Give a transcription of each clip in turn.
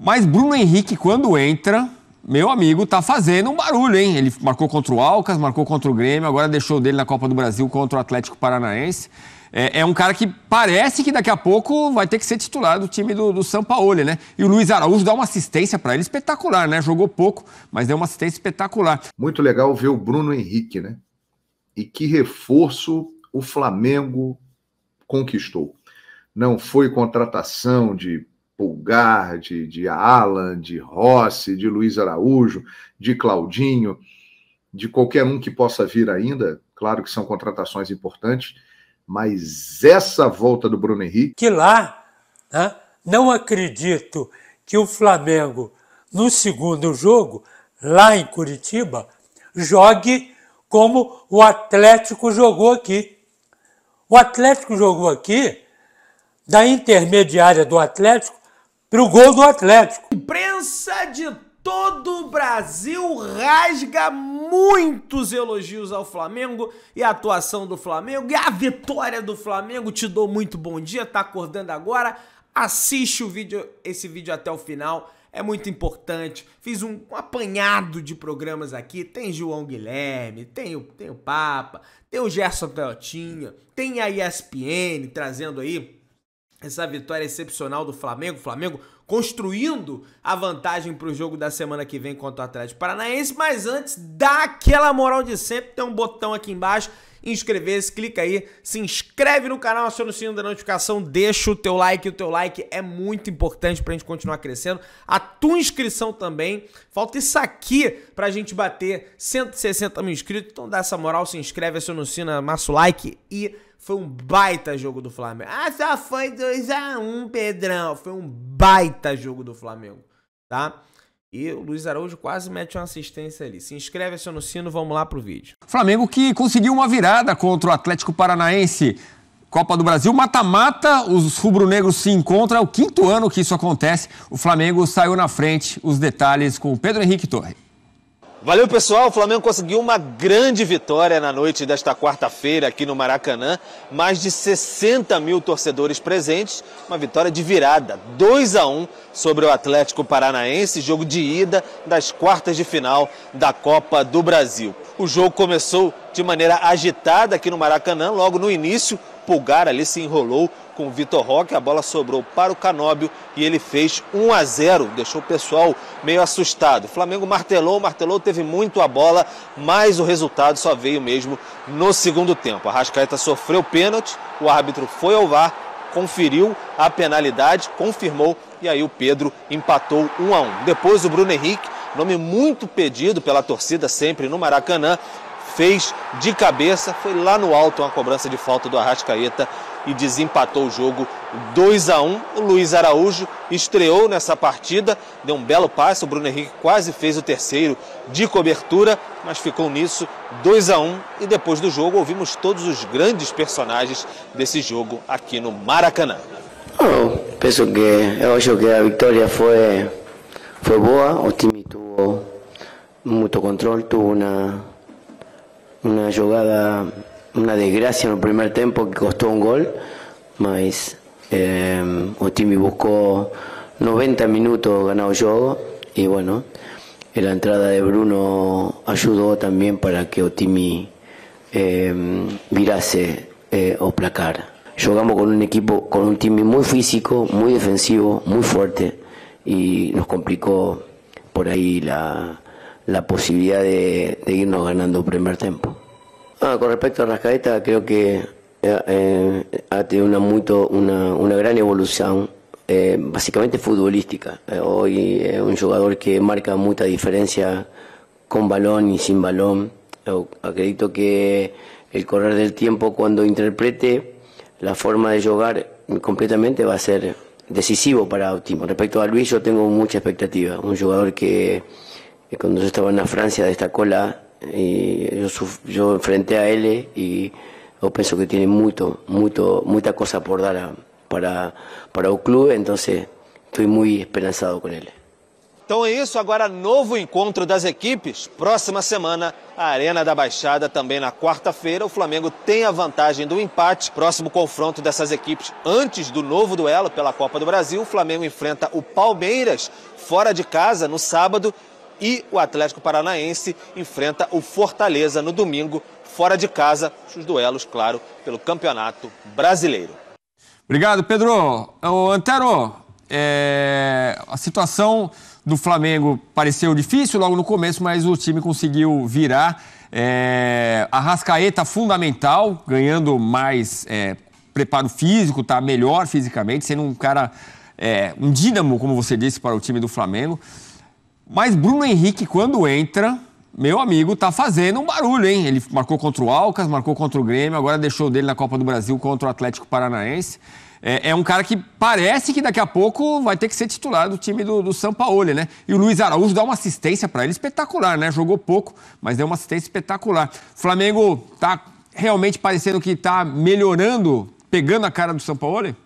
Mas Bruno Henrique, quando entra, meu amigo, tá fazendo um barulho, hein? Ele marcou contra o Alcas, marcou contra o Grêmio, agora deixou dele na Copa do Brasil contra o Atlético Paranaense. É um cara que parece que daqui a pouco vai ter que ser titular do time do Sampaoli, né? E o Luiz Araújo dá uma assistência para ele espetacular, né? Jogou pouco, mas deu uma assistência espetacular. Muito legal ver o Bruno Henrique, né? E que reforço o Flamengo conquistou. Não foi contratação de Pulgar, de Alan, de Rossi, de Luiz Araújo, de Claudinho, de qualquer um que possa vir ainda. Claro que são contratações importantes, mas essa volta do Bruno Henrique... Que lá, né, não acredito que o Flamengo, no segundo jogo, lá em Curitiba, jogue como o Atlético jogou aqui. O Atlético jogou aqui, da intermediária do Atlético, para o gol do Atlético. Imprensa de todo o Brasil rasga muitos elogios ao Flamengo e a atuação do Flamengo e a vitória do Flamengo. Te dou muito bom dia, tá acordando agora? Assiste esse vídeo até o final, é muito importante. Fiz um apanhado de programas aqui, tem João Guilherme, tem o Papa, tem o Gerson Teotinho, tem a ESPN trazendo aí essa vitória excepcional do Flamengo. O Flamengo construindo a vantagem para o jogo da semana que vem contra o Atlético Paranaense. Mas antes, dá aquela moral de sempre. Tem um botão aqui embaixo, inscrever-se, clica aí, se inscreve no canal, aciona o sino da notificação, deixa o teu like. O teu like é muito importante pra gente continuar crescendo. A tua inscrição também. Falta isso aqui pra gente bater 160 mil inscritos. Então dá essa moral, se inscreve, aciona o sino, amassa o like e... Foi um baita jogo do Flamengo. Ah, só foi 2-1, Pedrão. Foi um baita jogo do Flamengo, tá? E o Luiz Araújo quase mete uma assistência ali. Se inscreve, aciona o sino, vamos lá pro vídeo. Flamengo que conseguiu uma virada contra o Atlético Paranaense. Copa do Brasil, mata-mata, os rubro-negros se encontram. É o 5º ano que isso acontece. O Flamengo saiu na frente. Os detalhes com o Pedro Henrique Torre. Valeu, pessoal. O Flamengo conseguiu uma grande vitória na noite desta quarta-feira aqui no Maracanã. Mais de 60 mil torcedores presentes. Uma vitória de virada, 2-1 sobre o Atlético Paranaense. Jogo de ida das quartas de final da Copa do Brasil. O jogo começou de maneira agitada aqui no Maracanã. Logo no início, Pulgar ali se enrolou com o Vitor Roque, a bola sobrou para o Canóbio e ele fez 1-0, deixou o pessoal meio assustado. O Flamengo martelou, teve muito a bola, mas o resultado só veio mesmo no segundo tempo. A Arrascaeta sofreu pênalti, o árbitro foi ao VAR, conferiu a penalidade, confirmou e aí o Pedro empatou 1-1. Depois o Bruno Henrique, nome muito pedido pela torcida sempre no Maracanã, fez de cabeça, foi lá no alto uma cobrança de falta do Arrascaeta e desempatou o jogo 2-1. O Luiz Araújo estreou nessa partida, deu um belo passe, o Bruno Henrique quase fez o terceiro de cobertura, mas ficou nisso 2-1 e depois do jogo ouvimos todos os grandes personagens desse jogo aqui no Maracanã. Penso que eu acho que a vitória foi boa, o time tuvo muito controle, tuvo una jugada, una desgracia en el primer tiempo que costó un gol, mas o time buscó 90 minutos ganado el juego y bueno, la entrada de Bruno ayudó también para que o time virase o placar. Jugamos con un equipo, con un time muy físico, muy defensivo, muy fuerte y nos complicó por ahí la posibilidad de irnos ganando el primer tiempo. Con respecto a Arrascaeta, creo que ha tenido una gran evolución, básicamente futbolística. Hoy es un jugador que marca mucha diferencia con balón y sin balón. Yo acredito que el correr del tiempo, cuando interprete la forma de jugar completamente, va a ser decisivo para el equipo. Respecto a Luis, yo tengo mucha expectativa. Un jugador que cuando yo estaba en la Francia destacó y yo enfrenté a él y yo pienso que tiene mucha cosa por dar para el club, entonces estoy muy esperanzado con él. Então é isso, agora novo encontro das equipes. Próxima semana, a Arena da Baixada, também na quarta-feira. O Flamengo tem a vantagem do empate. Próximo confronto dessas equipes antes do novo duelo pela Copa do Brasil. O Flamengo enfrenta o Palmeiras fora de casa no sábado e o Atlético Paranaense enfrenta o Fortaleza no domingo fora de casa. Os duelos, claro, pelo Campeonato Brasileiro. Obrigado, Pedro. Antero, a situação do Flamengo pareceu difícil logo no começo, mas o time conseguiu virar. Arrascaeta fundamental, ganhando mais preparo físico, está melhor fisicamente, sendo um cara, um dínamo, como você disse, para o time do Flamengo. Mas Bruno Henrique, quando entra, meu amigo, tá fazendo um barulho, hein? Ele marcou contra o Alcas, marcou contra o Grêmio, agora deixou dele na Copa do Brasil contra o Atlético Paranaense. É um cara que parece que daqui a pouco vai ter que ser titular do time do Sampaoli, né? E o Luiz Araújo dá uma assistência para ele espetacular, né? Jogou pouco, mas deu uma assistência espetacular. O Flamengo tá realmente parecendo que tá melhorando, pegando a cara do Sampaoli?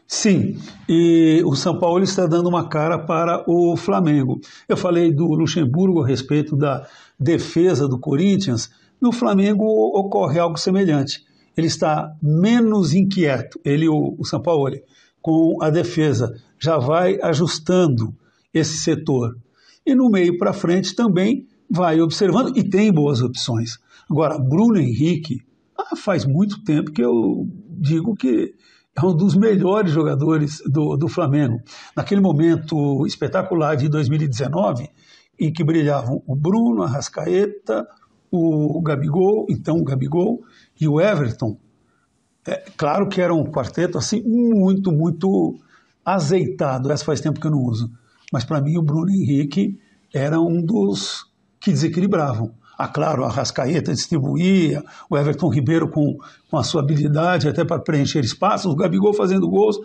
Sim, e o Sampaoli está dando uma cara para o Flamengo. Eu falei do Luxemburgo a respeito da defesa do Corinthians. No Flamengo ocorre algo semelhante. Ele está menos inquieto, o Sampaoli, com a defesa. Já vai ajustando esse setor. E no meio para frente também vai observando e tem boas opções. Agora, Bruno Henrique, faz muito tempo que eu digo que é um dos melhores jogadores do Flamengo. Naquele momento espetacular de 2019, em que brilhavam o Bruno, a Arrascaeta, o Gabigol, então o Gabigol, e o Everton. Claro que era um quarteto assim muito, muito azeitado. Essa faz tempo que eu não uso. Mas para mim o Bruno Henrique era um dos que desequilibravam. Claro, a Arrascaeta distribuía, o Everton Ribeiro com a sua habilidade até para preencher espaços, o Gabigol fazendo gols,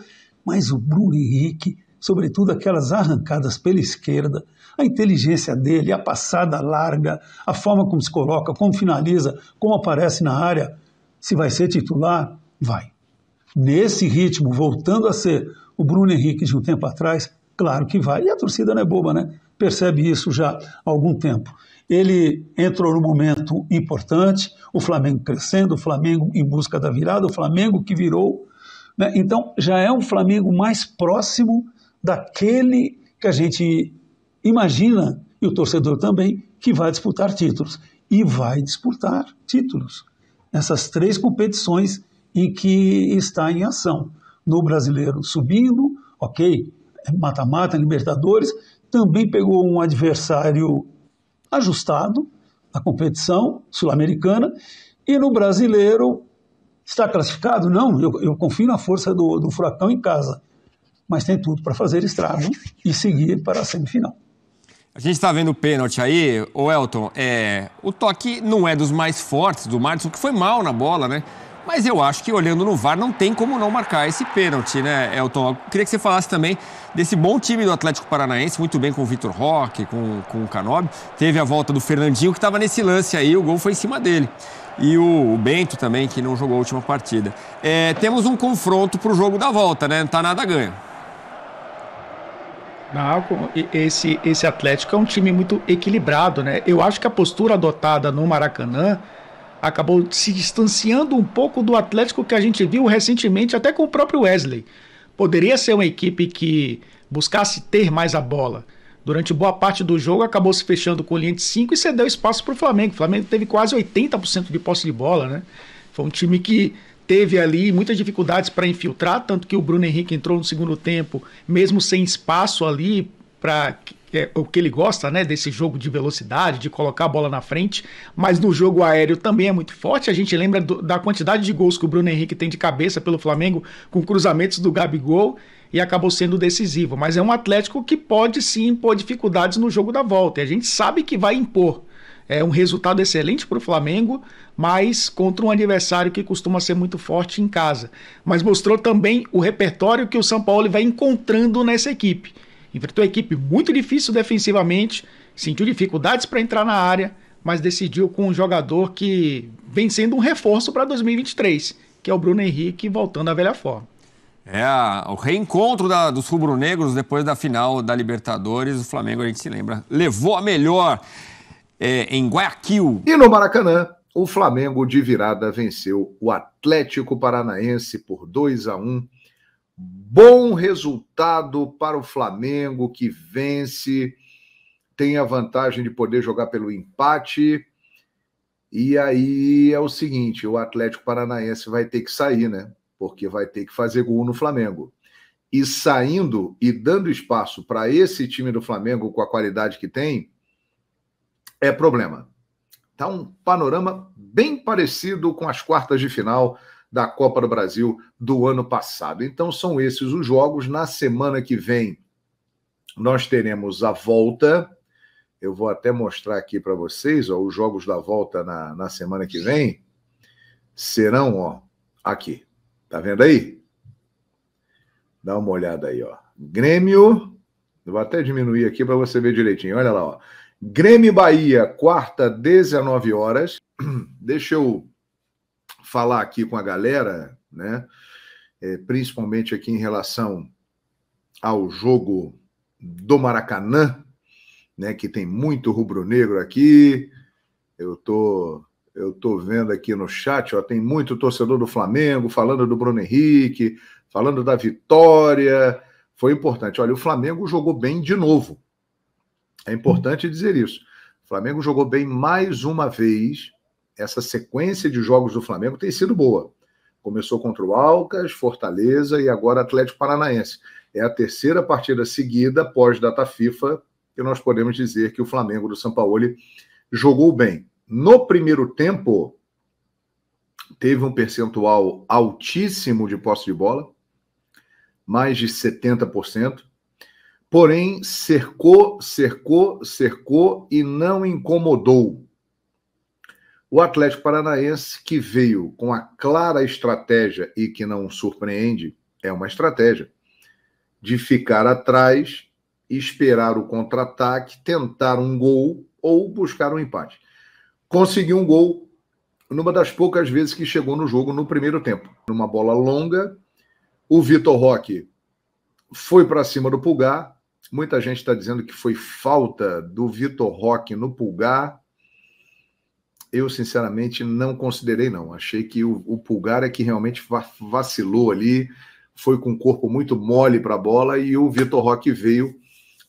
mas o Bruno Henrique, sobretudo aquelas arrancadas pela esquerda, a inteligência dele, a passada larga, a forma como se coloca, como finaliza, como aparece na área, se vai ser titular, vai. Nesse ritmo, voltando a ser o Bruno Henrique de um tempo atrás, claro que vai. E a torcida não é boba, né? Percebe isso já há algum tempo. Ele entrou num momento importante, o Flamengo crescendo, o Flamengo em busca da virada, o Flamengo que virou, né? Então já é um Flamengo mais próximo daquele que a gente imagina, e o torcedor também, que vai disputar títulos. E vai disputar títulos. Essas 3 competições em que está em ação. No Brasileiro subindo, ok, mata-mata, Libertadores, também pegou um adversário ajustado na competição sul-americana, e no Brasileiro está classificado? Não, eu confio na força do Furacão em casa, mas tem tudo para fazer estrago e seguir para a semifinal. A gente está vendo o pênalti aí, o Elton, o toque não é dos mais fortes do Madison, que foi mal na bola, né? Mas eu acho que olhando no VAR não tem como não marcar esse pênalti, né, Elton? Eu queria que você falasse também desse bom time do Atlético Paranaense, muito bem com o Vitor Roque, com o Canóbio. Teve a volta do Fernandinho, que estava nesse lance aí, o gol foi em cima dele. E o Bento também, que não jogou a última partida. Temos um confronto para o jogo da volta, né? Não está nada a ganho. Não, esse Atlético é um time muito equilibrado, né? Eu acho que a postura adotada no Maracanã acabou se distanciando um pouco do Atlético que a gente viu recentemente, até com o próprio Wesley. Poderia ser uma equipe que buscasse ter mais a bola. Durante boa parte do jogo acabou se fechando com linha de 5 e cedeu espaço para o Flamengo. O Flamengo teve quase 80% de posse de bola, né? Foi um time que teve ali muitas dificuldades para infiltrar, tanto que o Bruno Henrique entrou no segundo tempo, mesmo sem espaço ali para o que ele gosta, né, desse jogo de velocidade, de colocar a bola na frente, mas no jogo aéreo também é muito forte. A gente lembra da quantidade de gols que o Bruno Henrique tem de cabeça pelo Flamengo, com cruzamentos do Gabigol, e acabou sendo decisivo. Mas é um Atlético que pode sim impor dificuldades no jogo da volta, e a gente sabe que vai impor. É um resultado excelente para o Flamengo, mas contra um adversário que costuma ser muito forte em casa. Mas mostrou também o repertório que o Sampaoli vai encontrando nessa equipe. Enfrentou a equipe muito difícil defensivamente, sentiu dificuldades para entrar na área, mas decidiu com um jogador que vem sendo um reforço para 2023, que é o Bruno Henrique voltando à velha forma. O reencontro dos rubro-negros depois da final da Libertadores. O Flamengo, a gente se lembra, levou a melhor em Guayaquil. E no Maracanã, o Flamengo de virada venceu o Atlético Paranaense por 2-1. Bom resultado para o Flamengo, que vence, tem a vantagem de poder jogar pelo empate. E aí é o seguinte, o Atlético Paranaense vai ter que sair, né? Porque vai ter que fazer gol no Flamengo. E saindo e dando espaço para esse time do Flamengo com a qualidade que tem, é problema. Tá um panorama bem parecido com as quartas de final da Copa do Brasil do ano passado. Então são esses os jogos. Na semana que vem nós teremos a volta. Eu vou até mostrar aqui para vocês, os jogos da volta na semana que vem serão, aqui. Tá vendo aí? Dá uma olhada aí, Grêmio, eu vou até diminuir aqui para você ver direitinho. Olha lá, Grêmio e Bahia, quarta, 19 horas. Deixa eu falar aqui com a galera, né? Principalmente aqui em relação ao jogo do Maracanã, né? Que tem muito rubro-negro aqui. Eu tô vendo aqui no chat, tem muito torcedor do Flamengo falando do Bruno Henrique, falando da vitória. Foi importante. Olha, o Flamengo jogou bem de novo. É importante dizer isso. O Flamengo jogou bem mais uma vez. Essa sequência de jogos do Flamengo tem sido boa. Começou contra o Alcas, Fortaleza e agora Atlético Paranaense. É a terceira partida seguida, pós-data FIFA, que nós podemos dizer que o Flamengo do Sampaoli jogou bem. No primeiro tempo, teve um percentual altíssimo de posse de bola, mais de 70%, porém cercou e não incomodou. O Atlético Paranaense, que veio com a clara estratégia e que não surpreende, é uma estratégia de ficar atrás, esperar o contra-ataque, tentar um gol ou buscar um empate. Conseguiu um gol numa das poucas vezes que chegou no jogo no primeiro tempo. Numa bola longa, o Vitor Roque foi para cima do Pulgar. Muita gente está dizendo que foi falta do Vitor Roque no Pulgar. Eu, sinceramente, não considerei, não. Achei que o Pulgar é que realmente vacilou ali, foi com o corpo muito mole para a bola e o Vitor Roque veio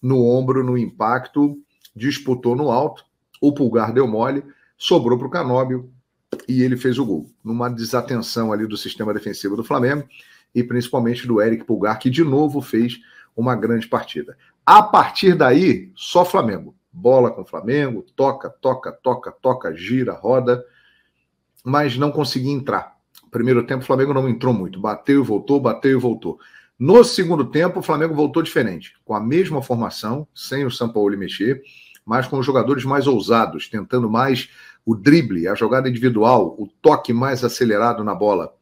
no ombro, no impacto, disputou no alto, o Pulgar deu mole, sobrou para o Canóbio e ele fez o gol. Numa desatenção ali do sistema defensivo do Flamengo e principalmente do Eric Pulgar, que de novo fez uma grande partida. A partir daí, só Flamengo. Bola com Flamengo, toca, gira, roda, mas não conseguia entrar. Primeiro tempo o Flamengo não entrou muito, bateu e voltou. No segundo tempo o Flamengo voltou diferente, com a mesma formação, sem o Sampaoli mexer, mas com os jogadores mais ousados, tentando mais o drible, a jogada individual, o toque mais acelerado na bola,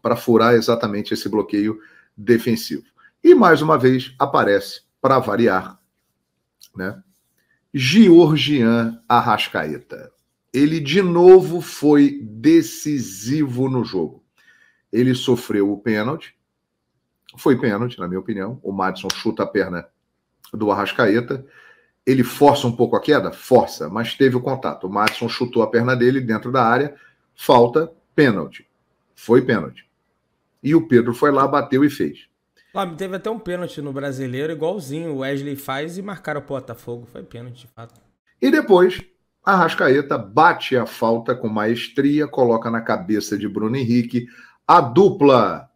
para furar exatamente esse bloqueio defensivo. E mais uma vez aparece, para variar, né, Georgian Arrascaeta. Ele de novo foi decisivo no jogo. Ele sofreu o pênalti. Foi pênalti, na minha opinião. O Madison chuta a perna do Arrascaeta. Ele força um pouco a queda? Força, mas teve o contato. O Madison chutou a perna dele dentro da área. Falta, pênalti. Foi pênalti. E o Pedro foi lá, bateu e fez. Teve até um pênalti no Brasileiro, igualzinho o Wesley faz, e marcaram o Botafogo. Foi pênalti, de fato. E depois, Arrascaeta bate a falta com maestria, coloca na cabeça de Bruno Henrique. A dupla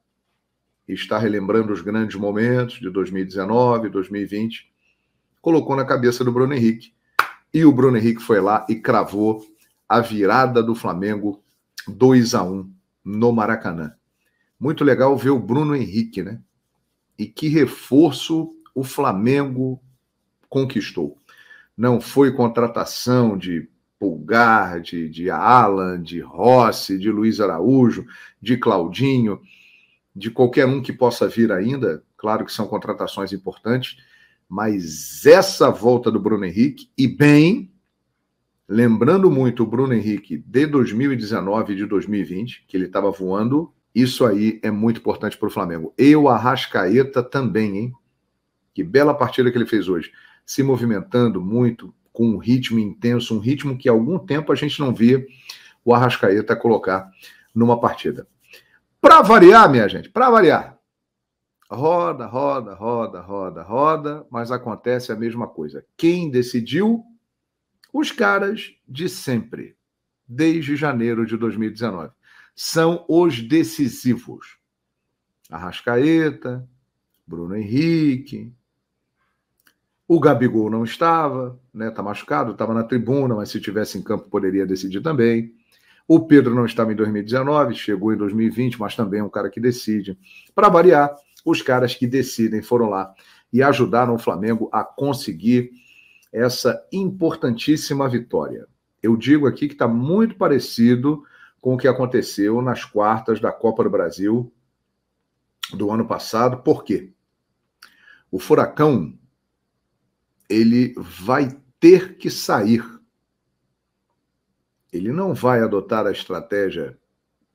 está relembrando os grandes momentos de 2019, 2020. Colocou na cabeça do Bruno Henrique. E o Bruno Henrique foi lá e cravou a virada do Flamengo 2-1 no Maracanã. Muito legal ver o Bruno Henrique, né? E que reforço o Flamengo conquistou. Não foi contratação de Pulgar, de Alan, de Rossi, de Luiz Araújo, de Claudinho, de qualquer um que possa vir ainda. Claro que são contratações importantes, mas essa volta do Bruno Henrique, e bem, lembrando muito o Bruno Henrique de 2019 e de 2020, que ele estava voando Isso aí é muito importante para o Flamengo. E o Arrascaeta também, hein? Que bela partida que ele fez hoje. Se movimentando muito, com um ritmo intenso, um ritmo que há algum tempo a gente não via o Arrascaeta colocar numa partida. Para variar, minha gente, para variar. Roda, roda, roda, roda, roda, mas acontece a mesma coisa. Quem decidiu? Os caras de sempre, desde janeiro de 2019. São os decisivos. Arrascaeta, Bruno Henrique, o Gabigol não estava, né? Tá machucado, estava na tribuna, mas se tivesse em campo poderia decidir também. O Pedro não estava em 2019, chegou em 2020, mas também é um cara que decide. Para variar, os caras que decidem foram lá e ajudaram o Flamengo a conseguir essa importantíssima vitória. Eu digo aqui que está muito parecido com o que aconteceu nas quartas da Copa do Brasil do ano passado. Por quê? O Furacão, ele vai ter que sair. Ele não vai adotar a estratégia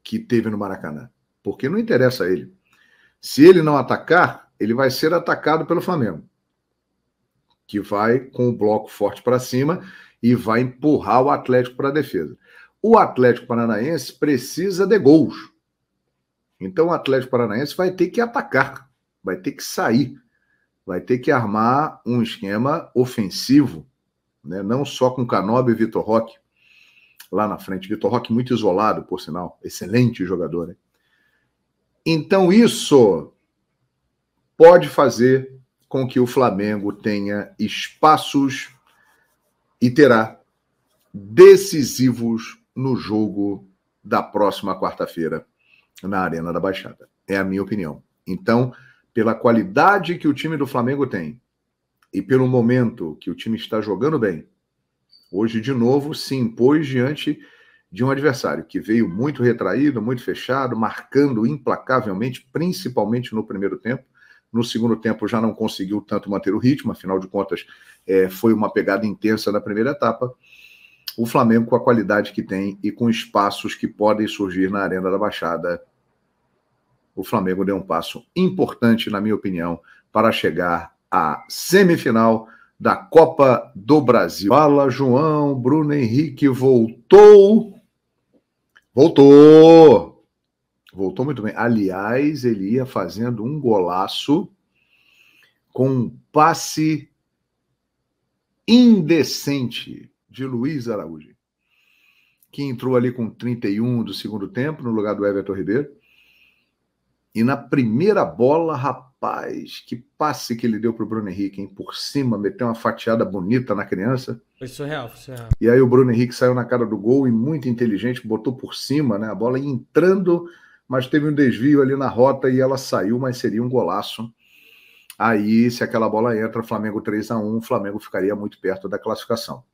que teve no Maracanã, porque não interessa a ele. Se ele não atacar, ele vai ser atacado pelo Flamengo, que vai com o bloco forte para cima e vai empurrar o Atlético para a defesa. O Atlético Paranaense precisa de gols. Então o Atlético Paranaense vai ter que atacar, vai ter que sair, vai ter que armar um esquema ofensivo, né? Não só com Canóbio e Vitor Roque lá na frente. Vitor Roque muito isolado, por sinal, excelente jogador, né? Então isso pode fazer com que o Flamengo tenha espaços e terá decisivos no jogo da próxima quarta-feira na Arena da Baixada. É a minha opinião. Então, pela qualidade que o time do Flamengo tem e pelo momento que o time está jogando bem, hoje, de novo, se impôs diante de um adversário que veio muito retraído, muito fechado, marcando implacavelmente, principalmente no primeiro tempo. No segundo tempo já não conseguiu tanto manter o ritmo, afinal de contas foi uma pegada intensa na primeira etapa. O Flamengo, com a qualidade que tem e com espaços que podem surgir na Arena da Baixada, o Flamengo deu um passo importante, na minha opinião, para chegar à semifinal da Copa do Brasil. Fala, João, Bruno Henrique voltou. Voltou muito bem. Aliás, ele ia fazendo um golaço com um passe indecente de Luiz Araújo, que entrou ali com 31 do segundo tempo, no lugar do Everton Ribeiro. E na primeira bola, rapaz, que passe que ele deu para o Bruno Henrique, hein? Por cima, meteu uma fatiada bonita na criança. Foi surreal, foi surreal. E aí o Bruno Henrique saiu na cara do gol e muito inteligente, botou por cima, né? A bola ia entrando, mas teve um desvio ali na rota e ela saiu, mas seria um golaço. Aí, se aquela bola entra, Flamengo 3-1, o Flamengo ficaria muito perto da classificação.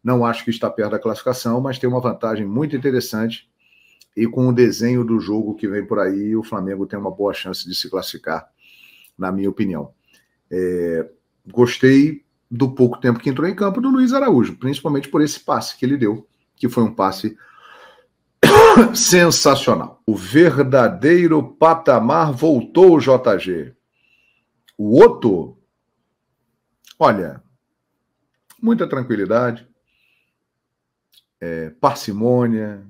Não acho que está perto da classificação, mas tem uma vantagem muito interessante. E com o desenho do jogo que vem por aí, o Flamengo tem uma boa chance de se classificar, na minha opinião. Gostei do pouco tempo que entrou em campo do Luiz Araújo, principalmente por esse passe que ele deu, que foi um passe sensacional. O verdadeiro patamar voltou, JG. O outro, olha, muita tranquilidade, parcimônia.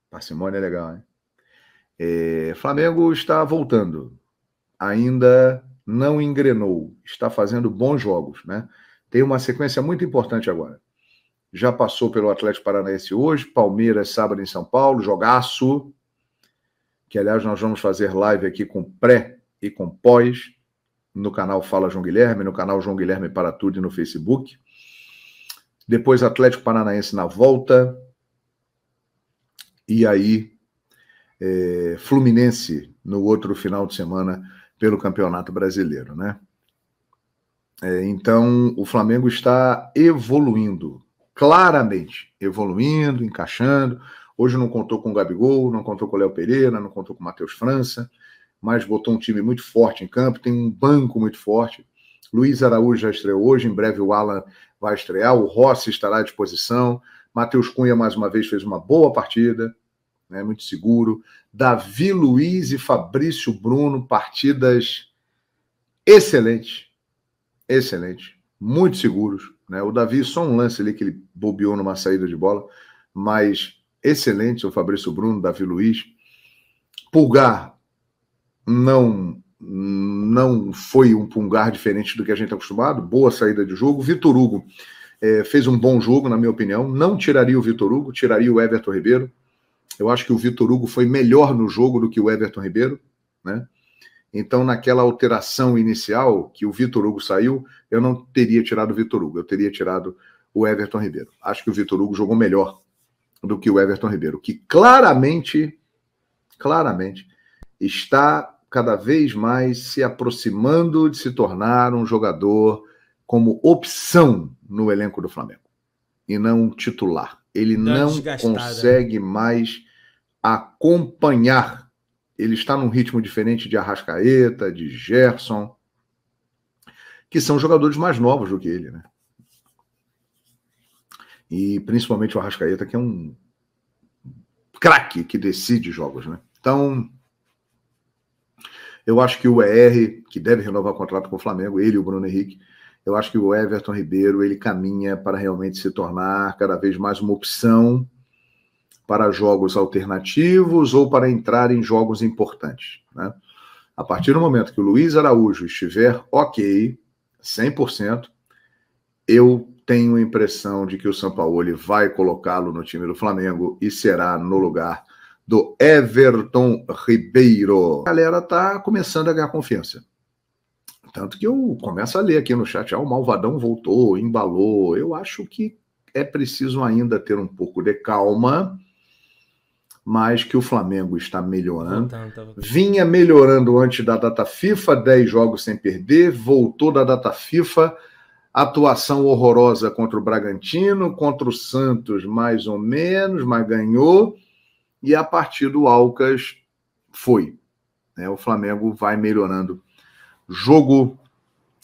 Parcimônia é legal, hein? Flamengo está voltando. Ainda não engrenou. Está fazendo bons jogos, né? Tem uma sequência muito importante agora. Já passou pelo Atlético Paranaense hoje, Palmeiras sábado em São Paulo, jogaço, que aliás nós vamos fazer live aqui com pré e com pós, no canal Fala João Guilherme, no canal João Guilherme para Tudo e no Facebook. Depois Atlético Paranaense na volta. E aí, Fluminense no outro final de semana pelo Campeonato Brasileiro, né? Então, o Flamengo está evoluindo, claramente, evoluindo, encaixando. Hoje não contou com o Gabigol, não contou com o Léo Pereira, não contou com o Matheus França, mas botou um time muito forte em campo, tem um banco muito forte. Luiz Araújo já estreou hoje, em breve o Alan vai estrear, o Rossi estará à disposição. Matheus Cunha, mais uma vez, fez uma boa partida, né? Muito seguro. Davi Luiz e Fabrício Bruno, partidas excelentes, muito seguros, né? O Davi, só um lance ali que ele bobeou numa saída de bola, mas excelente o Fabrício Bruno, Davi Luiz. Pulgar não foi um Pulgar diferente do que a gente está acostumado, boa saída de jogo. Vitor Hugo fez um bom jogo, na minha opinião. Não tiraria o Vitor Hugo, tiraria o Everton Ribeiro. Eu acho que o Vitor Hugo foi melhor no jogo do que o Everton Ribeiro, né? Então, naquela alteração inicial que o Vitor Hugo saiu, eu não teria tirado o Vitor Hugo, eu teria tirado o Everton Ribeiro. Acho que o Vitor Hugo jogou melhor do que o Everton Ribeiro, que claramente está cada vez mais se aproximando de se tornar um jogador como opção no elenco do Flamengo, e não titular. Ele não consegue mais acompanhar. Ele está num ritmo diferente de Arrascaeta, de Gerson, que são jogadores mais novos do que ele, né? E principalmente o Arrascaeta, que é um craque que decide jogos, né? Então, eu acho que o ER, que deve renovar o contrato com o Flamengo, ele e o Bruno Henrique, eu acho que o Everton Ribeiro, ele caminha para realmente se tornar cada vez mais uma opção para jogos alternativos ou para entrar em jogos importantes, né? A partir do momento que o Luiz Araújo estiver ok, 100%, eu tenho a impressão de que o Sampaoli vai colocá-lo no time do Flamengo e será no lugar do Everton Ribeiro. A galera tá começando a ganhar confiança. Tanto que eu começo a ler aqui no chat, o Malvadão voltou, embalou. Eu acho que é preciso ainda ter um pouco de calma, mas que o Flamengo está melhorando. Vinha melhorando antes da data FIFA, 10 jogos sem perder, voltou da data FIFA, atuação horrorosa contra o Bragantino, contra o Santos mais ou menos, mas ganhou, e a partir do Alcas foi, né? O Flamengo vai melhorando jogo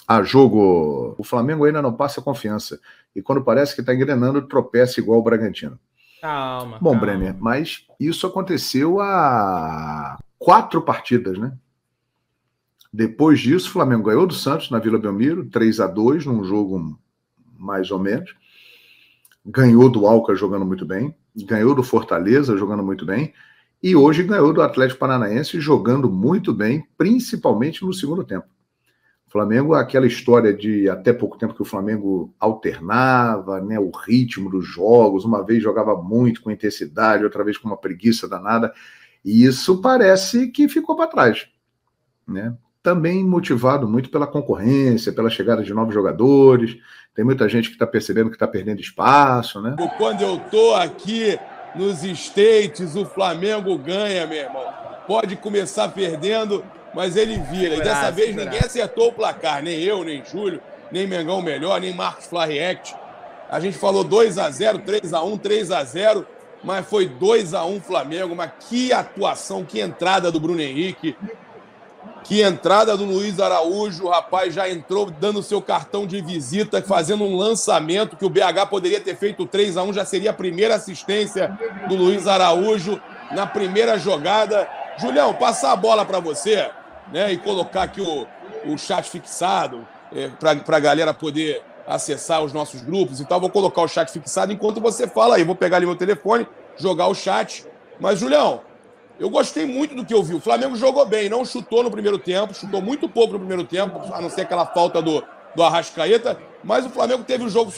a jogo. O Flamengo ainda não passa confiança, e quando parece que está engrenando, tropeça igual o Bragantino. Calma. Bom, Bremer, mas isso aconteceu há 4 partidas, né? Depois disso, o Flamengo ganhou do Santos na Vila Belmiro, 3-2, num jogo mais ou menos. Ganhou do Alcas jogando muito bem. Ganhou do Fortaleza jogando muito bem. E hoje ganhou do Atlético Paranaense jogando muito bem, principalmente no segundo tempo. O Flamengo, aquela história de até pouco tempo que o Flamengo alternava, né, o ritmo dos jogos, uma vez jogava muito com intensidade, outra vez com uma preguiça danada, e isso parece que ficou para trás, né? Também motivado muito pela concorrência, pela chegada de novos jogadores. Tem muita gente que está percebendo que está perdendo espaço, né? Quando eu tô aqui nos States, o Flamengo ganha, meu irmão. Pode começar perdendo, mas ele vira. E dessa vez ninguém acertou o placar. Nem eu, nem Júlio, nem Mengão Melhor, nem Marcos Flarreact. A gente falou 2-0, 3-1, 3-0, mas foi 2-1 Flamengo. Mas que atuação, que entrada do Bruno Henrique. Que entrada do Luiz Araújo, o rapaz já entrou dando seu cartão de visita, fazendo um lançamento que o BH poderia ter feito 3-1, já seria a primeira assistência do Luiz Araújo na primeira jogada. Julião, passar a bola para você, né, e colocar aqui o chat fixado para a galera poder acessar os nossos grupos. Então, eu vou colocar o chat fixado enquanto você fala aí. Vou pegar ali meu telefone, jogar o chat. Mas, Julião, eu gostei muito do que eu vi. O Flamengo jogou bem, não chutou no primeiro tempo, chutou muito pouco no primeiro tempo, a não ser aquela falta do Arrascaeta, mas o Flamengo teve o jogo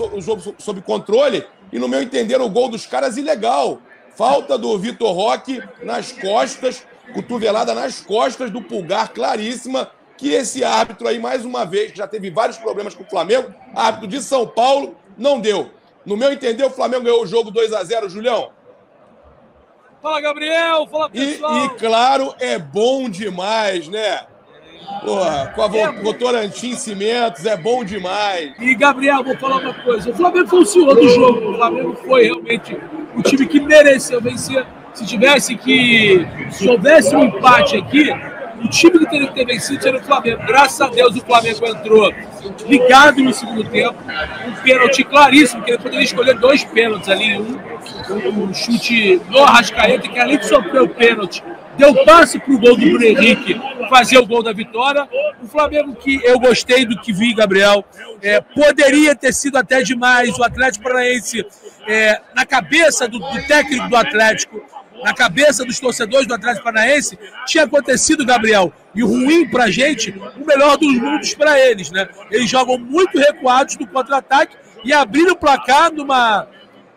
sob controle e, no meu entender, o gol dos caras ilegal. Falta do Vitor Roque nas costas, cotovelada nas costas do Pulgar, claríssima, que esse árbitro aí, mais uma vez, que já teve vários problemas com o Flamengo, árbitro de São Paulo, não deu. No meu entender, o Flamengo ganhou o jogo 2-0, Julião. Fala, Gabriel! Fala, pessoal! E claro, é bom demais, né? Porra, com a Votorantim Cimentos, é bom demais. E, Gabriel, vou falar uma coisa. O Flamengo foi o senhor do jogo. O Flamengo foi realmente o time que mereceu vencer. Se houvesse um empate aqui, o time que teria que ter vencido seria o Flamengo. Graças a Deus o Flamengo entrou ligado no segundo tempo. Um pênalti claríssimo, que ele poderia escolher 2 pênaltis ali. Um chute no Arrascaeta, que além de sofrer o pênalti, deu passe para o gol do Bruno Henrique fazer o gol da vitória. O Flamengo, que eu gostei do que vi, Gabriel, poderia ter sido até demais. O Atlético Paranaense, na cabeça do técnico do Atlético, na cabeça dos torcedores do Atlético Paranaense, tinha acontecido, Gabriel, e ruim pra gente, o melhor dos mundos para eles, né? Eles jogam muito recuados no contra-ataque e abriram o placar numa...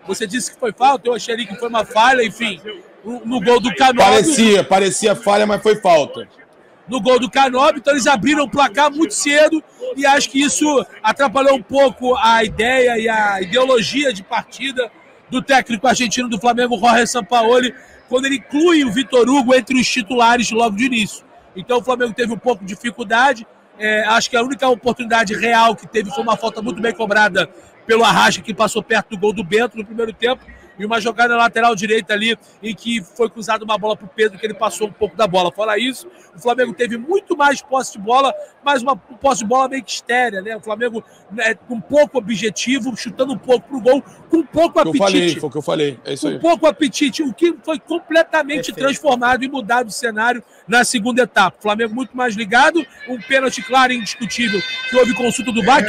Você disse que foi falta, eu achei ali que foi uma falha, enfim, no gol do Canóbio. Parecia falha, mas foi falta. No gol do Canóbio, então eles abriram o placar muito cedo e acho que isso atrapalhou um pouco a ideia e a ideologia de partida do técnico argentino do Flamengo, Jorge Sampaoli, quando ele inclui o Vitor Hugo entre os titulares logo de início. Então o Flamengo teve um pouco de dificuldade, acho que a única oportunidade real que teve foi uma falta muito bem cobrada pelo Arrasca, que passou perto do gol do Bento no primeiro tempo, e uma jogada lateral direita ali, em que foi cruzada uma bola para o Pedro, que ele passou um pouco da bola. Fora isso, o Flamengo teve muito mais posse de bola, mas uma posse de bola meio que estérea, né? O Flamengo com pouco objetivo, chutando um pouco para o gol, com pouco apetite. Foi o que eu falei, é isso aí. Com pouco apetite, o que foi completamente transformado e mudado o cenário na segunda etapa. O Flamengo muito mais ligado, um pênalti claro e indiscutível, que houve consulta do VAR,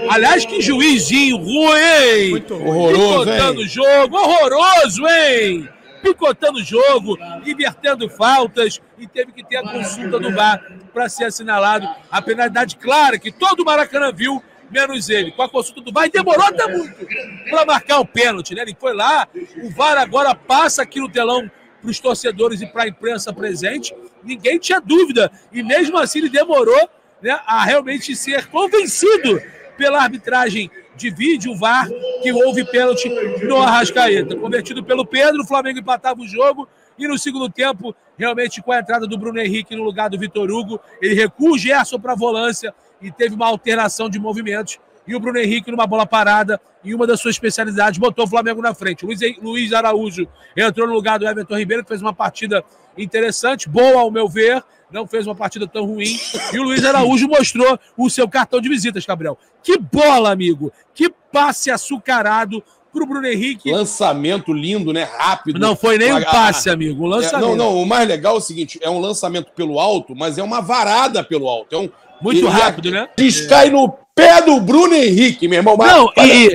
aliás, que juizinho ruim! Muito horroroso, hein? Jogo horroroso, hein? Picotando o jogo, invertendo faltas, e teve que ter a consulta do VAR para ser assinalado a penalidade clara que todo o Maracanã viu, menos ele, com a consulta do VAR, e demorou até muito para marcar o pênalti, né? Ele foi lá, o VAR agora passa aqui no telão para os torcedores e para a imprensa presente, ninguém tinha dúvida, e mesmo assim ele demorou, né, a realmente ser convencido pela arbitragem de vídeo, VAR, que houve pênalti no Arrascaeta. Convertido pelo Pedro, o Flamengo empatava o jogo e no segundo tempo, realmente com a entrada do Bruno Henrique no lugar do Vitor Hugo, ele recua o Gerson para a volância e teve uma alteração de movimentos. E o Bruno Henrique, numa bola parada, em uma das suas especialidades, botou o Flamengo na frente. Luiz Araújo entrou no lugar do Everton Ribeiro, que fez uma partida interessante, boa ao meu ver, não fez uma partida tão ruim, e o Luiz Araújo mostrou o seu cartão de visitas, Gabriel. Que bola, amigo! Que passe açucarado pro Bruno Henrique. Lançamento lindo, né? Rápido. Não foi nem um passe, amigo, um lançamento. Não, o mais legal é o seguinte, é um lançamento pelo alto, mas é uma varada pelo alto. Muito rápido, né? Cai no pé do Bruno Henrique, meu irmão.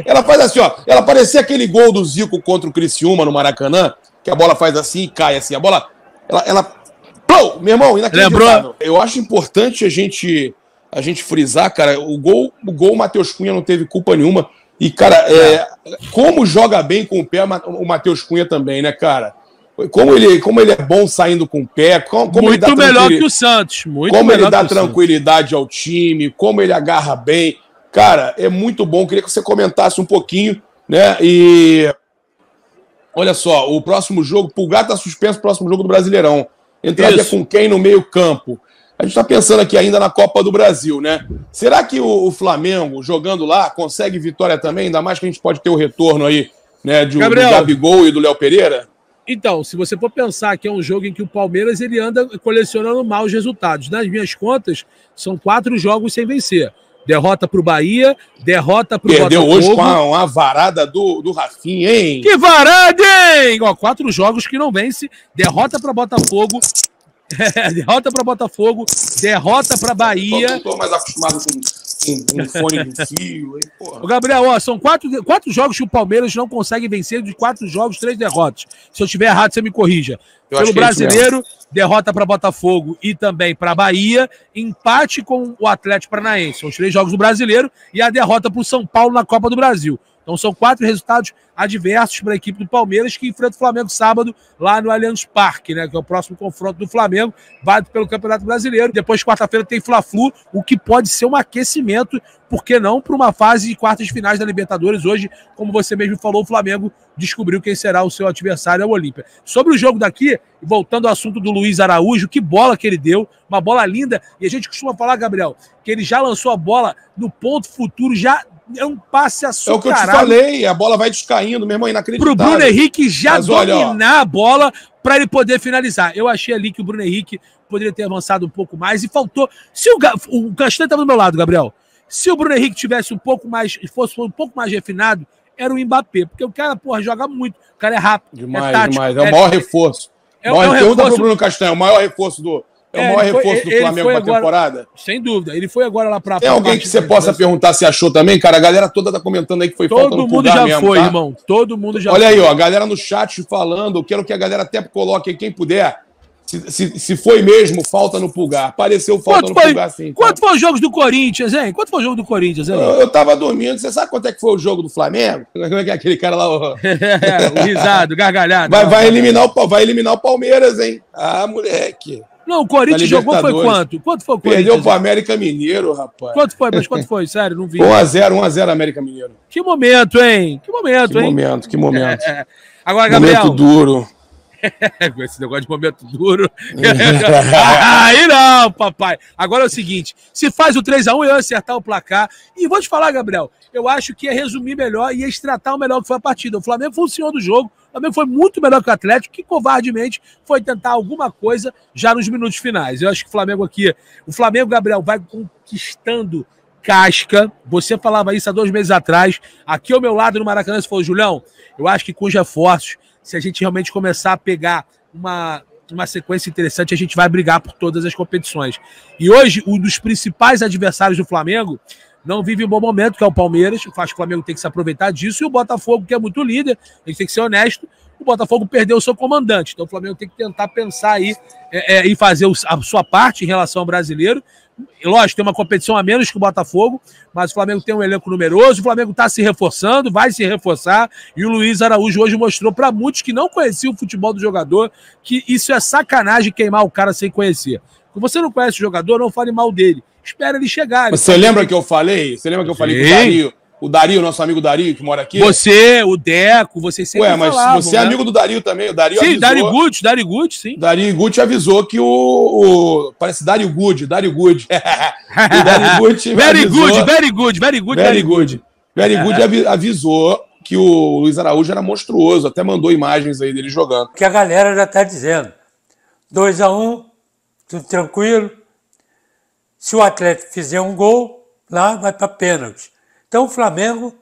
Ela faz assim, ó, ela parecia aquele gol do Zico contra o Criciúma no Maracanã, que a bola faz assim e cai assim. A bola, meu irmão, inacreditável. Lembrou? Eu acho importante a gente frisar, cara, o gol o Matheus Cunha não teve culpa nenhuma. E, cara, como joga bem com o pé o Matheus Cunha também, né, cara? Como ele é bom saindo com o pé. Muito melhor que o Santos. Como ele dá tranquilidade ao time, como ele agarra bem. Cara, é muito bom. Queria que você comentasse um pouquinho, né? E olha só, o próximo jogo, Pulgar está suspenso, o próximo jogo do Brasileirão. Entraria com quem no meio-campo? A gente está pensando aqui ainda na Copa do Brasil, né? Será que o Flamengo, jogando lá, consegue vitória também? Ainda mais que a gente pode ter o retorno aí, né, do Gabigol e do Léo Pereira? Então, se você for pensar que é um jogo em que o Palmeiras ele anda colecionando maus resultados. Nas minhas contas, são 4 jogos sem vencer. Derrota pro Bahia, derrota pro Botafogo. Perdeu hoje com uma varada do Rafinha, hein? Que varada, hein? 4 jogos que não vence. Derrota para Botafogo. Derrota para Botafogo. Derrota para Bahia. Não tô mais acostumado com fone de fio. Hein, porra. Ô, Gabriel, são 4 jogos que o Palmeiras não consegue vencer. De 4 jogos, 3 derrotas. Se eu estiver errado, você me corrija. Pelo Brasileiro, derrota para Botafogo e também para Bahia, empate com o Atlético Paranaense. São os 3 jogos do Brasileiro e a derrota para o São Paulo na Copa do Brasil. Então são 4 resultados adversos para a equipe do Palmeiras, que enfrenta o Flamengo sábado lá no Allianz Parque, né? Que é o próximo confronto do Flamengo, válido pelo Campeonato Brasileiro. Depois, quarta-feira, tem Fla-Flu, o que pode ser um aquecimento, por que não, para uma fase de quartas de finais da Libertadores. Hoje, como você mesmo falou, o Flamengo descobriu quem será o seu adversário, é o Olímpia. Sobre o jogo daqui, voltando ao assunto do Luiz Araújo, que bola que ele deu, uma bola linda, e a gente costuma falar, Gabriel, que ele já lançou a bola no ponto futuro, já é um passe açucarado. É o que eu te falei, a bola vai descaindo, meu irmão, inacreditável. Pro Bruno Henrique já dominar a bola para ele poder finalizar. Eu achei ali que o Bruno Henrique poderia ter avançado um pouco mais e faltou. Se o Castanho estava do meu lado, Gabriel, Se o Bruno Henrique tivesse fosse um pouco mais refinado, era o Mbappé, porque o cara, porra, joga muito, o cara é rápido, Demais, é tático. demais. É o maior reforço. Pergunta pro Bruno Castanho, o maior reforço do Flamengo pra temporada? Sem dúvida. Ele foi agora lá pra... Tem alguém que você possa perguntar se achou também? Cara, a galera toda tá comentando aí que foi falta no Pulgar mesmo, foi, tá? irmão. Todo mundo já foi. Olha aí, ó, a galera no chat falando, eu quero que a galera até coloque aí, quem puder, se foi mesmo falta no Pulgar. Apareceu falta no Pulgar, sim. Quanto foi os jogos do Corinthians, hein? Quanto foi o jogo do Corinthians, hein? Eu tava dormindo. Você sabe quanto é que foi o jogo do Flamengo? Como é que é aquele cara lá? O risado, gargalhado. Vai eliminar o Palmeiras, hein? Ah, moleque. Não, o Corinthians jogou foi quanto? Quanto foi o Corinthians? Perdeu pro América Mineiro, rapaz. Quanto foi? Mas quanto foi? Sério, não vi. 1x0 América Mineiro. Que momento, hein? Que momento. Agora, Gabriel. Momento duro. Com esse negócio de momento duro. Aí não, papai. Agora é o seguinte: se faz o 3x1, eu ia acertar o placar. E vou te falar, Gabriel, eu acho que ia resumir melhor e ia extratar o melhor que foi a partida. O Flamengo foi o senhor do jogo. O Flamengo foi muito melhor que o Atlético, que covardemente foi tentar alguma coisa já nos minutos finais. Eu acho que o Flamengo, Gabriel, vai conquistando casca. Você falava isso há 2 meses atrás. Aqui ao meu lado no Maracanã, você falou, Julião, eu acho que com os reforços, se a gente realmente começar a pegar uma sequência interessante, a gente vai brigar por todas as competições. E hoje, um dos principais adversários do Flamengo não vive um bom momento, que é o Palmeiras. Eu acho que o Flamengo tem que se aproveitar disso. E o Botafogo, que é muito líder, a gente tem que ser honesto, o Botafogo perdeu o seu comandante. Então o Flamengo tem que tentar pensar aí e fazer a sua parte em relação ao brasileiro. Lógico, tem uma competição a menos que o Botafogo, mas o Flamengo tem um elenco numeroso, o Flamengo está se reforçando, vai se reforçar, e o Luiz Araújo hoje mostrou para muitos que não conheciam o futebol do jogador que isso é sacanagem queimar o cara sem conhecer. Se você não conhece o jogador, não fale mal dele. Espera ele chegar. Você lembra que eu falei? Você lembra que eu falei com o Dario? O Dario, nosso amigo Dario, que mora aqui? Você, o Deco, vocês sempre mas falavam, você é amigo do Dario também. O Dario sim, avisou... Dario Gucci, sim. Dario Gucci avisou que parece Dario Good. O Dario Gucci Very good. Avisou que o Luiz Araújo era monstruoso. Até mandou imagens aí dele jogando. Que a galera já está dizendo. 2x1, tudo tranquilo. Se o Atlético fizer um gol, lá vai para pênalti. Então o Flamengo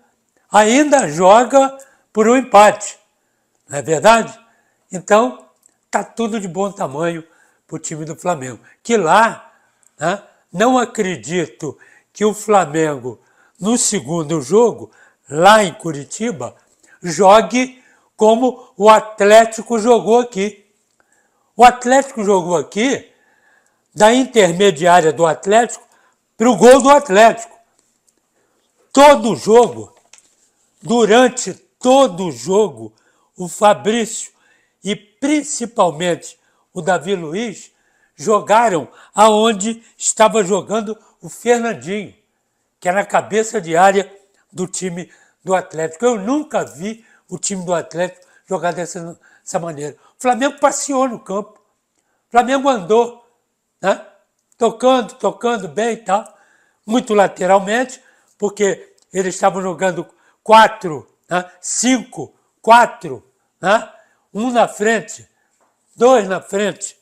ainda joga por um empate. Não é verdade? Então está tudo de bom tamanho para o time do Flamengo. Que lá, né, não acredito que o Flamengo, no segundo jogo, lá em Curitiba, jogue como o Atlético jogou aqui. O Atlético jogou aqui da intermediária do Atlético para o gol do Atlético. Todo jogo, durante todo o jogo, o Fabrício e principalmente o Davi Luiz jogaram aonde estava jogando o Fernandinho, que era a cabeça de área do time do Atlético. Eu nunca vi o time do Atlético jogar dessa maneira. O Flamengo passeou no campo, o Flamengo andou, né? Tocando bem e tal, muito lateralmente, porque eles estavam jogando 4, né? 5, 4, né? 1 na frente, 2 na frente,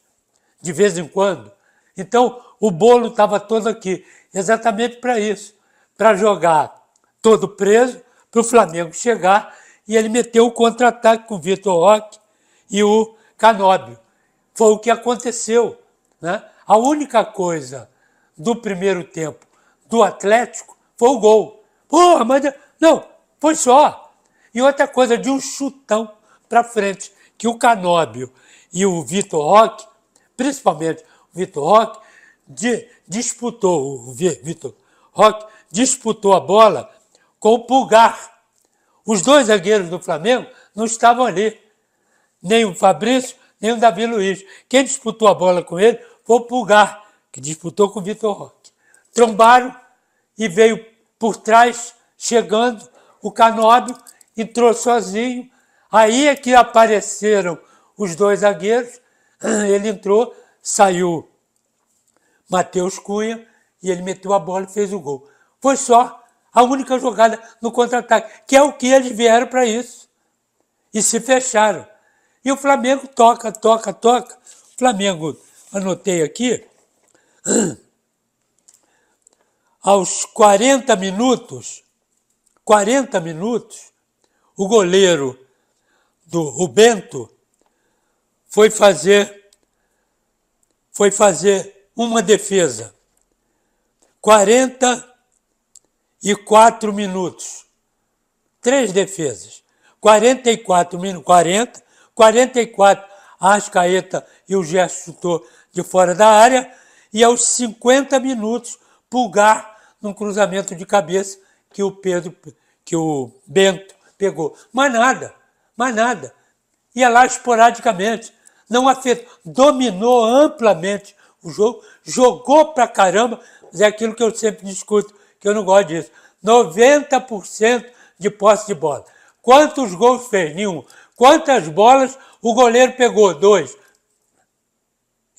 de vez em quando. Então, o bolo estava todo aqui, exatamente para isso, para jogar todo preso, para o Flamengo chegar, e ele meteu o contra-ataque com o Vitor Roque e o Canóbio. Foi o que aconteceu, né? A única coisa do primeiro tempo do Atlético foi o gol. Porra, mas não, foi só. E outra coisa, de um chutão para frente, que o Canóbio e o Vitor Roque, principalmente o Vitor Roque, disputou a bola com o Pulgar. Os 2 zagueiros do Flamengo não estavam ali. Nem o Fabrício, nem o Davi Luiz. Quem disputou a bola com ele foi o Pulgar, que disputou com o Vitor Roque. Trombaram e veio por trás, chegando, o Canóbio entrou sozinho. Aí é que apareceram os 2 zagueiros. Ele entrou, saiu Matheus Cunha e ele meteu a bola e fez o gol. Foi só a única jogada no contra-ataque, que é o que eles vieram para isso. E se fecharam. E o Flamengo toca. O Flamengo, anotei aqui, aos 40 minutos, o goleiro o Bento foi fazer uma defesa. 44 minutos. 3 defesas. 44 minutos. 44, a Arrascaeta e o Gerson chutou de fora da área. E aos 50 minutos, Pulgar num cruzamento de cabeça que o Bento pegou. Mais nada. Ia lá esporadicamente. Não afetou. Dominou amplamente o jogo. Jogou pra caramba. Mas é aquilo que eu sempre discuto, que eu não gosto disso. 90% de posse de bola. Quantos gols fez? Nenhum. Quantas bolas o goleiro pegou? 2.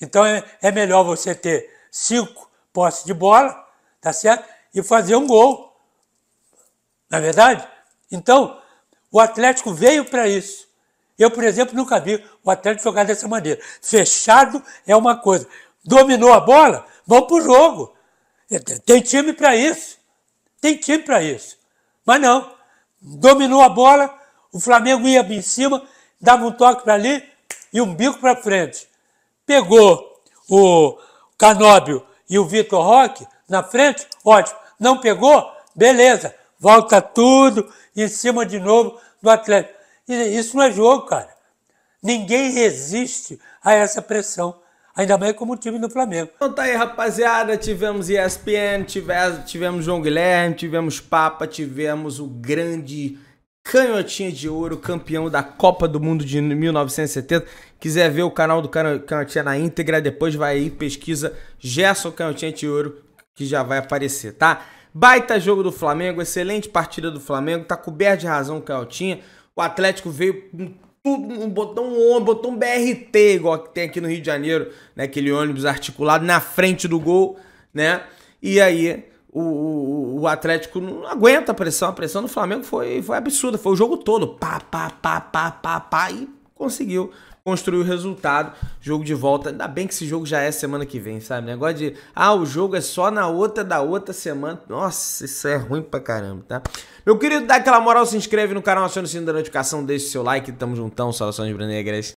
Então é melhor você ter 5 posses de bola, tá certo? E fazer um gol. Não é verdade? Então, o Atlético veio para isso. Eu, por exemplo, nunca vi o Atlético jogar dessa maneira. Fechado é uma coisa. Dominou a bola? Vamos pro jogo. Tem time para isso. Mas não. Dominou a bola, o Flamengo ia em cima, dava um toque para ali e um bico para frente. Pegou o Canóbio e o Vitor Roque na frente, ótimo. Não pegou? Beleza. Volta tudo em cima de novo do Atlético. Isso não é jogo, cara. Ninguém resiste a essa pressão. Ainda mais como o time do Flamengo. Então tá aí, rapaziada. Tivemos ESPN, tivemos João Guilherme, tivemos Papa, tivemos o grande Canhotinha de Ouro, campeão da Copa do Mundo de 1970. Quiser ver o canal do Canhotinha na íntegra, depois vai aí, pesquisa Gerson Canhotinha de Ouro, que já vai aparecer, tá? Baita jogo do Flamengo, excelente partida do Flamengo, tá coberto de razão o Canhotinha. O Atlético veio com tudo, botou um BRT, igual que tem aqui no Rio de Janeiro, né? Aquele ônibus articulado na frente do gol, né? E aí o Atlético não aguenta a pressão do Flamengo foi absurda, foi o jogo todo, pá, e conseguiu construir o resultado, jogo de volta. Ainda bem que esse jogo já é semana que vem, sabe? Negócio de, o jogo é só na outra semana. Nossa, isso é ruim pra caramba, tá? Meu querido, dá aquela moral, se inscreve no canal, aciona o sininho da notificação, deixa o seu like, tamo juntão, saudações rubro-negras.